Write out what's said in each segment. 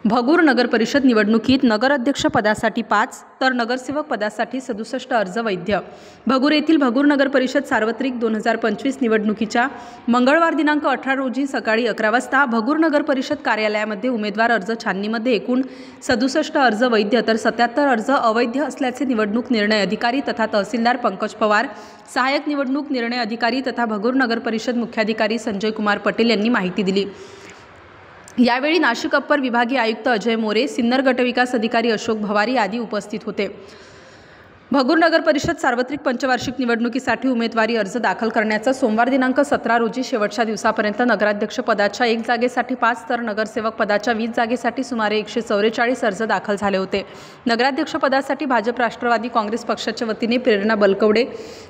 भगूर नगर परिषद निवडणुकीत नगराध्यक्ष पदासाठी 5 तर नगरसेवक पदासाठी 67 अर्ज वैध। भगूर येथील भगूर नगर परिषद सार्वत्रिक 2025 निवडणुकीच्या मंगळवार दिनांक 18 रोजी सकाळी 11 वाजता भगूर नगर परिषद कार्यालयामध्ये उमेदवार अर्ज छाननीमध्ये एकूण 67 अर्ज वैध तर 77 अर्ज अवैध असल्याचे निवडणूक निर्णय अधिकारी तथा तहसीलदार पंकज पवार, सहाय्यक निवडणूक निर्णय अधिकारी तथा भगूर नगर परिषद मुख्याधिकारी संजय कुमार पटेल यांनी माहिती दिली। यावेळी नाशिक अप्पर विभागीय आयुक्त अजय मोरे, सिन्नर गटविकास अधिकारी अशोक भवारी आदी उपस्थित होते। भगूर नगर परिषद सार्वत्रिक पंचवार्षिक निवडणुकीसाठी उमेदवारी अर्ज दाखल करण्याचा सोमवार दिनांक 17 रोजी शेवटच्या दिवसापर्यंत नगराध्यक्ष पदाच्या 1 जागेसाठी 5 तर नगरसेवक पदाच्या 20 जागेसाठी सुमारे 144 अर्ज दाखल झाले होते। नगराध्यक्ष पदासाठी भाजप राष्ट्रवादी काँग्रेस पक्षाच्या वतीने प्रेरणा बलकवडे,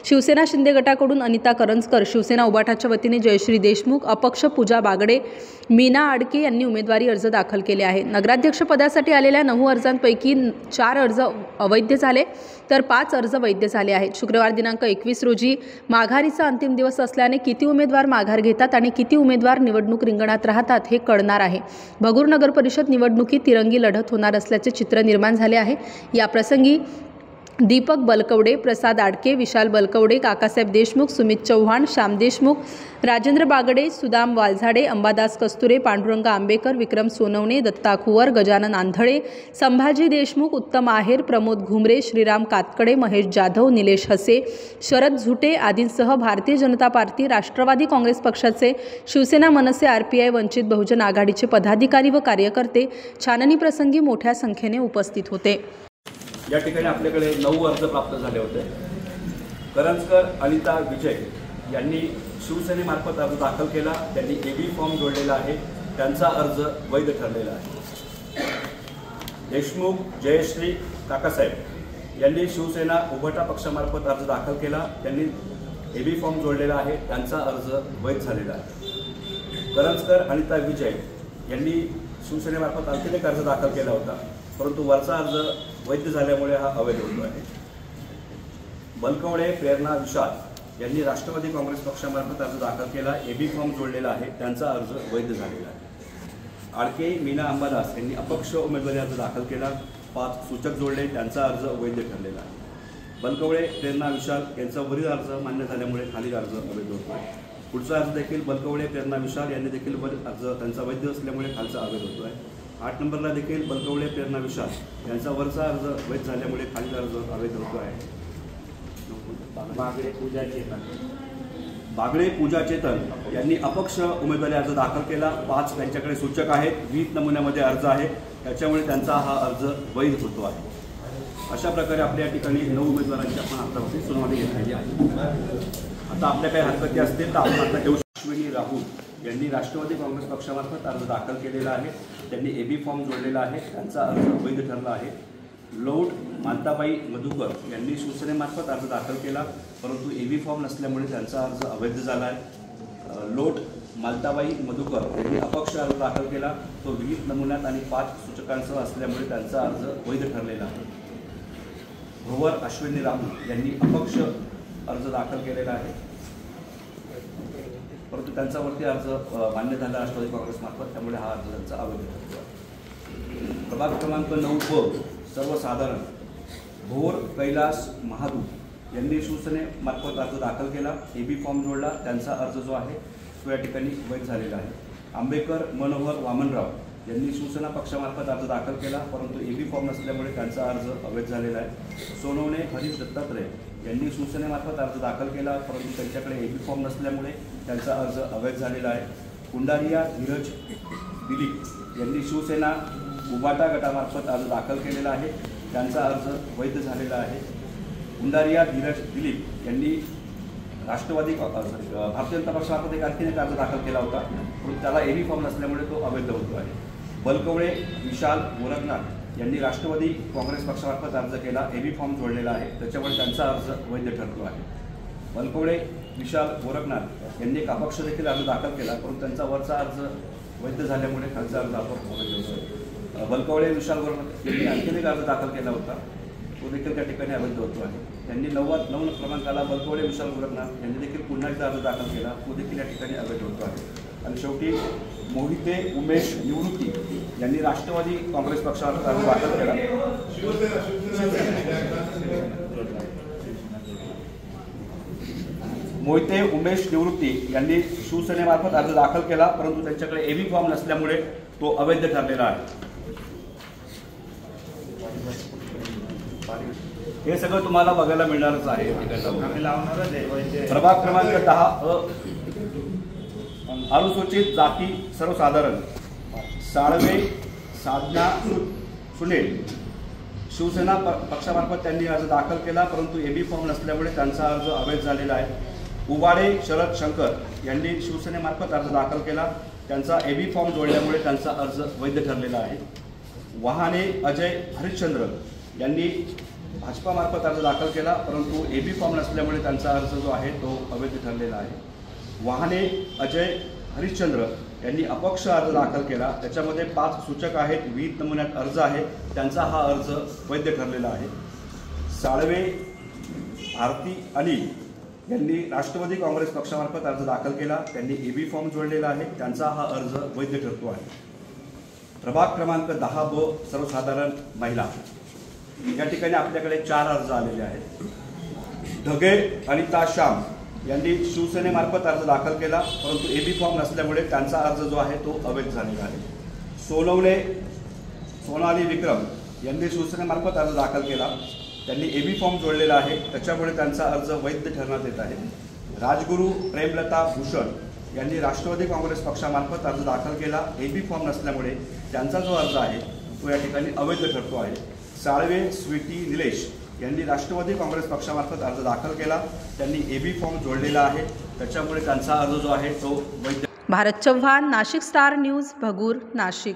शिवसेना शिंदे गटाकडून अनिता करंजकर, शिवसेना उबाटाच्या वतीने जयश्री देशमुख, अपक्ष पूजा बागडे, मीना आडके यांनी उमेदवारी अर्ज दाखल केले आहे। नगराध्यक्ष पदासाठी आलेल्या 9 अर्जांपैकी 4 अर्ज अवैध झाले तर 5 अर्ज वैध झाले आहेत। शुक्रवार दिनांक 21 रोजी माघारीचा अंतिम दिवस असल्याने किती उमेदवार माघार घेतात आणि किती उमेदवार निवडणूक रिंगणात राहतात हे कळणार आहे। भगूर नगर परिषद निवडणुकीत तिरंगी लढत होणार असल्याचे चित्र निर्माण झाले आहे। या प्रसंगी दीपक बलकवडे, प्रसाद आडके, विशाल बलकवडे, काकासाहेब देशमुख, सुमित चव्हाण, श्याम देशमुख, राजेंद्र बागडे, सुदाम वालझाडे, अंबादास कस्तुरे, पांडुरंग आंबेकर, विक्रम सोनवणे, दत्ता कुवर, गजानन आंधळे, संभाजी देशमुख, उत्तम आहेर, प्रमोद घुमरे, श्रीराम कातकडे, महेश जाधव, निलेश हसे, शरद झुटे आदींसह भारतीय जनता पार्टी, राष्ट्रवादी काँग्रेस पक्षाचे, शिवसेना, मनसे, RPI, वंचित बहुजन आघाडीचे पदाधिकारी व कार्यकर्ते छाननी प्रसंगी मोठ्या संख्येने उपस्थित होते। या ठिकाणी आपल्याकडे 9 अर्ज प्राप्त झाले होते। करंजकर अनिता विजय यांनी शिवसेनेमार्फत अर्ज दाखल केला, त्यांनी AB फॉर्म जोडलेला आहे, त्यांचा अर्ज वैध ठरलेला आहे। देशमुख जयश्री काकासाहेब यांनी शिवसेना उभाटा पक्षामार्फत अर्ज दाखल केला, त्यांनी AB फॉर्म जोडलेला आहे, त्यांचा अर्ज वैध झालेला आहे। करंजकर अनिता विजय यांनी शिवसेनेमार्फत आणखी एक अर्ज दाखल केला होता, परंतु वरचा अर्ज वैध झाल्यामुळे हा अवैध होतो आहे। बलकवडे प्रेरणा विशाल यांनी राष्ट्रवादी काँग्रेस पक्षामार्फत अर्ज दाखल केला, AB फॉर्म जोडलेला आहे, त्यांचा अर्ज वैध झालेला आहे। आडके मीना अंबादास यांनी अपक्ष उमेदवारी अर्ज दाखल केला, 5 सूचक जोडले, त्यांचा अर्ज वैध ठरलेला आहे। बलकवडे प्रेरणा विशाल यांचा वरील अर्ज मान्य झाल्यामुळे खालील अर्ज अवैध होतो आहे। पुढचा अर्ज देखील बलकवडे प्रेरणा विशाल यांनी देखील अर्ज त्यांचा वैध असल्यामुळे खालचा अवैध होतो आहे। 8 नंबरला देखील बलकवडे प्रेरणा विशाल यांचा वरचा अर्ज वैध झाल्यामुळे खालील अर्ज अवैध होतो आहे। बागडे पूजा चेतन यांनी अपक्ष उमेदवारी अर्ज दाखल केला, 5 त्यांच्याकडे सूचक आहेत, 20 नमुन्यामध्ये अर्ज आहे, त्याच्यामुळे त्यांचा हा अर्ज वैध होतो आहे। अशा प्रकारे आपल्या या ठिकाणी 9 उमेदवारांची आपण आतापर्यंत सुनावणी घेतलेली आहे। आता आपल्या काही हरकती असतील तर आपण आता घेऊ। अश्विनी राहुल यांनी राष्ट्रवादी काँग्रेस पक्षामार्फत अर्ज दाखल केलेला आहे, त्यांनी AB फॉर्म जोडलेला आहे, त्यांचा अर्ज वैध ठरला आहे। लौट मालताबाई मधुकर यांनी शिवसेनेमार्फत अर्ज दाखल केला, परंतु AB फॉर्म नसल्यामुळे त्यांचा अर्ज अवैध झाला आहे। लोट मालताबाई मधुकर यांनी अपक्ष अर्ज दाखल केला, तो 20 नमुन्यात आणि 5 सूचकांसह असल्यामुळे त्यांचा अर्ज वैध ठरलेला आहे। भवर अश्विनी राहुल यांनी अपक्ष अर्ज दाखल केलेला आहे, परंतु त्यांच्यावरती अर्ज मान्य झाला राष्ट्रवादी काँग्रेसमार्फत, त्यामुळे हा अर्ज त्यांचा अवैध ठरतो आहे। प्रभाग क्रमांक 9 सर्वसाधारण भोर कैलास महादू यांनी शिवसेनेमार्फत अर्ज दाखल केला, AB फॉर्म जोडला, त्यांचा अर्ज जो आहे तो या ठिकाणी वैध झालेला आहे। आंबेकर मनोहर वामनराव यांनी शिवसेना पक्षामार्फत अर्ज दाखल केला, परंतु AB फॉर्म नसल्यामुळे त्यांचा अर्ज अवैध झालेला आहे। सोनवणे हरीश दत्तात्रय यांनी शिवसेनेमार्फत अर्ज दाखल केला, परंतु त्यांच्याकडे AB फॉर्म नसल्यामुळे त्यांचा अर्ज अवैध झालेला आहे। कुंडारिया धीरज दिलीप यांनी शिवसेना उबाटा गटामार्फत अर्ज दाखल केलेला आहे, त्यांचा अर्ज वैध झालेला आहे। कुंडारिया धीरज दिलीप यांनी राष्ट्रवादी भारतीय जनता पक्षामार्फत आणखी एक अर्ज दाखल केला होता, परंतु त्याला AB फॉर्म नसल्यामुळे तो अवैध होतो आहे। बलकवडे विशाल गोरखनाथ यांनी राष्ट्रवादी काँग्रेस पक्षामार्फत अर्ज केला, AB फॉर्म जोडलेला आहे, त्याच्यामुळे त्यांचा अर्ज वैध ठरतो आहे। बलकवडे विशाल गोरखनाथ यांनी एक अपक्ष देखील अर्ज दाखल केला, परंतु त्यांचा वरचा अर्ज वैध झाल्यामुळे खालचा अर्ज आपण अवैध होतो। बलकवडे विशाल गोरखनाथ यांनी आणखी एक अर्ज दाखल केला होता, तो देखील त्या ठिकाणी अवैध होतो आहे। त्यांनी 9 क्रमांकाला बलकवडे विशाल गोरखनाथ यांनी देखील पुन्हा एकदा अर्ज दाखल केला, तो देखील या ठिकाणी अवैध होतो आहे। आणि शेवटी मोहिते उमेश निवृत्ती यांनी राष्ट्रवादी काँग्रेस पक्षावर अर्ज दाखल केला. मोहिते उमेश निवृत्ती यांनी शिवसेनेमार्फत अर्ज दाखल केला, परंतु त्यांच्याकडे एबी फॉर्म नसल्यामुळे तो अवैध ठरलेला आहे. हे सगळं तुम्हाला बघायला मिळणारच आहे. प्रभाग क्रमांक 10 अनुसूचित जाती सर्वसाधारण साळवे साधना सुनील शिवसेना पक्षामार्फत त्यांनी अर्ज दाखल केला, परंतु एबी फॉर्म नसल्यामुळे त्यांचा अर्ज अवैध झालेला आहे. उबाडे शरद शंकर यांनी शिवसेनेमार्फत अर्ज दाखल केला, त्यांचा एबी फॉर्म जोडल्यामुळे त्यांचा अर्ज वैध ठरलेला आहे. वहाने अजय हरिश्चंद्र यांनी भाजपामार्फत अर्ज दाखल केला, परंतु एबी फॉर्म नसल्यामुळे त्यांचा अर्ज जो आहे तो अवैध ठरलेला आहे. वहाने अजय हरिश्चंद्र यांनी अपक्ष अर्ज दाखल केला, त्याच्यामध्ये 5 सूचक आहेत, 20 नमुन्यात अर्ज आहे, त्यांचा हा अर्ज वैध ठरलेला आहे. साळवे भारती अनिल यांनी राष्ट्रवादी काँग्रेस पक्षामार्फत अर्ज दाखल केला, त्यांनी एबी फॉर्म जोडलेला आहे, त्यांचा हा अर्ज वैध ठरतो आहे. प्रभाग क्रमांक 10 सर्वसाधारण महिला या ठिकाणी आपल्याकडे 4 अर्ज आलेले आहेत. ढगे अनिता श्याम यांनी शिवसेनेमार्फत अर्ज दाखल केला, परंतु एबी फॉर्म नसल्यामुळे त्यांचा अर्ज जो आहे तो अवैध झालेला आहे. सोनाली विक्रम यांनी शिवसेनेमार्फत अर्ज दाखल केला, त्यांनी एबी फॉर्म जोडलेला आहे, त्याच्यामुळे त्यांचा अर्ज वैध ठरण्यात येत आहे. राजगुरू प्रेमलता भूषण यांनी राष्ट्रवादी काँग्रेस पक्षामार्फत अर्ज दाखल केला, एबी फॉर्म नसल्यामुळे त्यांचा जो अर्ज आहे तो या ठिकाणी अवैध ठरतो आहे. साळवे स्वीटी निलेश यांनी राष्ट्रवादी काँग्रेस पक्षामार्फत अर्ज दाखल केला, त्यांनी एबी फॉर्म जोडलेला आहे, त्याच्यामुळे त्यांचा अर्ज जो आहे तो वैध. Bharat Chavan, Nashik star news, Bhagur, Nashik.